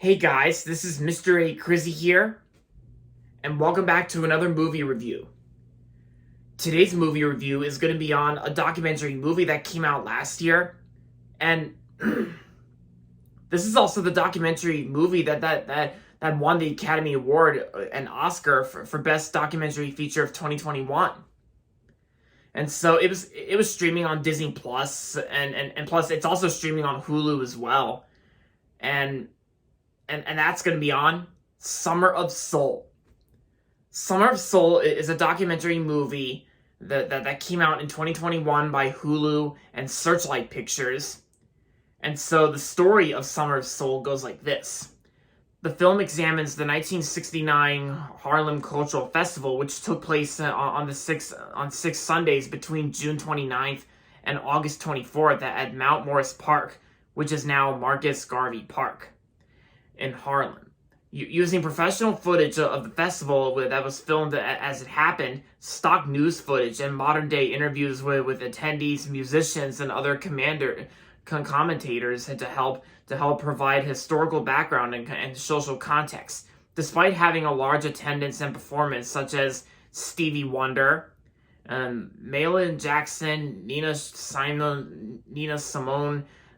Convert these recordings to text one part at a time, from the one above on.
Hey guys, this is Mr. A. Crizzy here, and welcome back to another movie review. Today's movie review is going to be on a documentary movie that came out last year, and this is also the documentary movie that won the Academy Award and Oscar for Best Documentary Feature of 2021. And so it was streaming on Disney Plus, and plus it's also streaming on Hulu as well. And that's going to be on Summer of Soul. Summer of Soul is a documentary movie that came out in 2021 by Hulu and Searchlight Pictures. And so the story of Summer of Soul goes like this. The film examines the 1969 Harlem Cultural Festival, which took place on six Sundays between June 29th and August 24th at Mount Morris Park, which is now Marcus Garvey Park in Harlem. Using professional footage of the festival that was filmed as it happened, stock news footage, and modern-day interviews with attendees, musicians, and other commentators to help provide historical background and social context. Despite having a large attendance and performance, such as Stevie Wonder, Maylin Jackson, Nina Simone,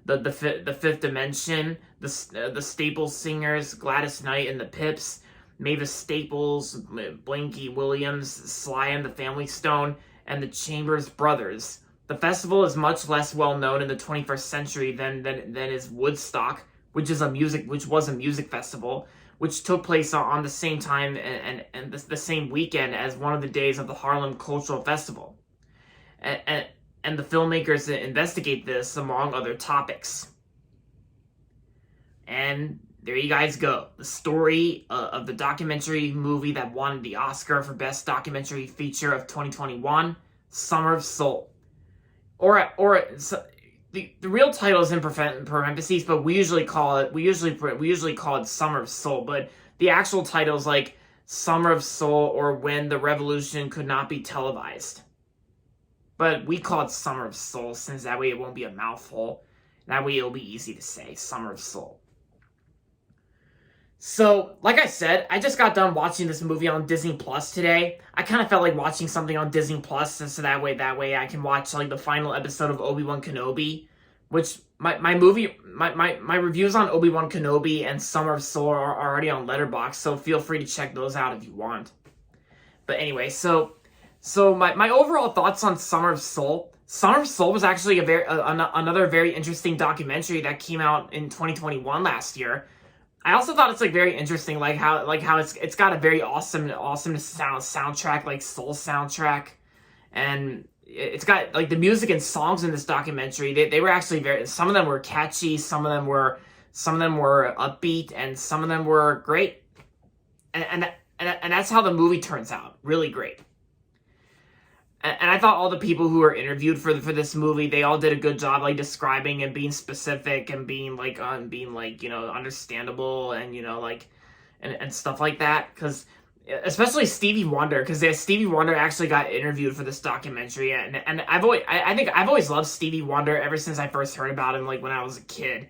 the Fifth Dimension, the Staples Singers, Gladys Knight and the Pips, Mavis Staples, Blanky Williams, Sly and the Family Stone, and the Chambers Brothers. The festival is much less well known in the 21st century than is Woodstock, which was a music festival, which took place on the same time and the same weekend as one of the days of the Harlem Cultural Festival. And the filmmakers investigate this among other topics. And there you guys go. The story of the documentary movie that won the Oscar for Best Documentary Feature of 2021, Summer of Soul. The real title is in parentheses, but we usually call it Summer of Soul. But the actual title is like Summer of Soul or When the Revolution Could Not Be Televised. But we call it Summer of Soul, since that way it won't be a mouthful. That way it'll be easy to say, Summer of Soul. So, like I said, I just got done watching this movie on Disney Plus today. I kind of felt like watching something on Disney Plus, so that way I can watch like the final episode of Obi-Wan Kenobi, which my reviews on Obi-Wan Kenobi and Summer of Soul are already on Letterboxd, so feel free to check those out if you want. But anyway, so my overall thoughts on Summer of Soul. Summer of Soul was actually another very interesting documentary that came out in 2021 last year. I also thought it's like very interesting, like how it's got a very awesome soundtrack, like soul soundtrack, and it's got like the music and songs in this documentary. They were actually some of them were catchy, some of them were upbeat, and some of them were great, and that's how the movie turns out, really great. And I thought all the people who were interviewed for this movie, they all did a good job, like describing and being specific and being understandable and and stuff like that. Because especially Stevie Wonder, because Stevie Wonder actually got interviewed for this documentary, and I think I've always loved Stevie Wonder ever since I first heard about him, like when I was a kid.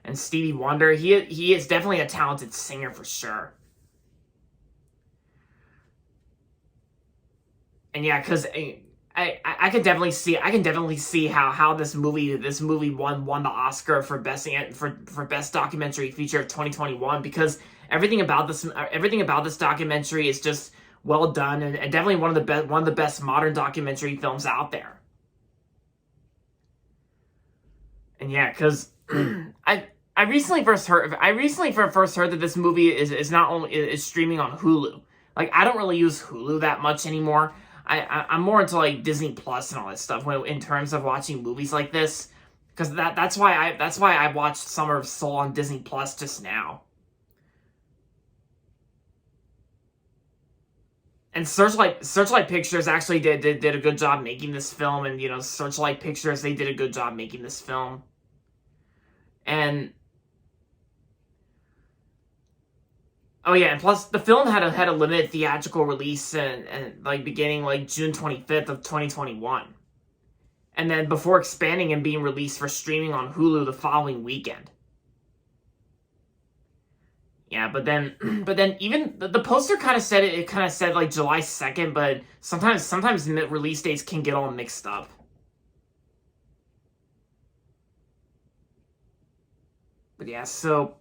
And Stevie Wonder, he is definitely a talented singer for sure. And yeah, because I can definitely see how this movie won the Oscar for best documentary feature of 2021, because everything about this documentary is just well done, and definitely one of the best modern documentary films out there. And yeah, because I recently first heard that this movie is streaming on Hulu. Like, I don't really use Hulu that much anymore. I'm more into like Disney Plus and all that stuff in terms of watching movies like this, because that's why I watched Summer of Soul on Disney Plus just now. And Searchlight Pictures actually did a good job making this film, and Searchlight Pictures, they did a good job making this film. And oh yeah, and plus the film had a limited theatrical release and like beginning like June 25th of 2021. And then before expanding and being released for streaming on Hulu the following weekend. Yeah, but then even the poster kind of said it kind of said like July 2nd, but sometimes release dates can get all mixed up. But yeah, so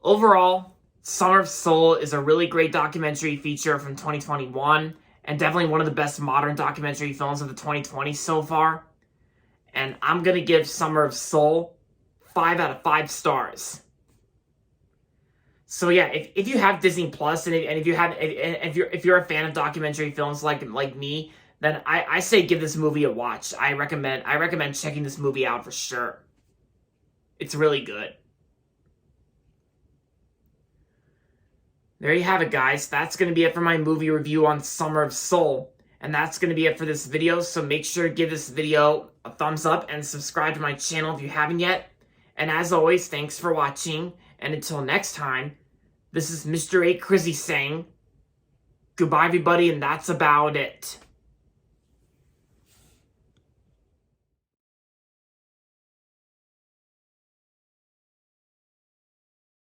overall, Summer of Soul is a really great documentary feature from 2021 and definitely one of the best modern documentary films of the 2020s so far. And I'm going to give Summer of Soul 5 out of 5 stars. So yeah, if you have Disney Plus and if you're a fan of documentary films like me, then I say give this movie a watch. I recommend checking this movie out for sure. It's really good. There you have it, guys. That's going to be it for my movie review on Summer of Soul. And that's going to be it for this video. So make sure to give this video a thumbs up and subscribe to my channel if you haven't yet. And as always, thanks for watching. And until next time, this is Mr. A. Crizzy saying goodbye, everybody, and that's about it.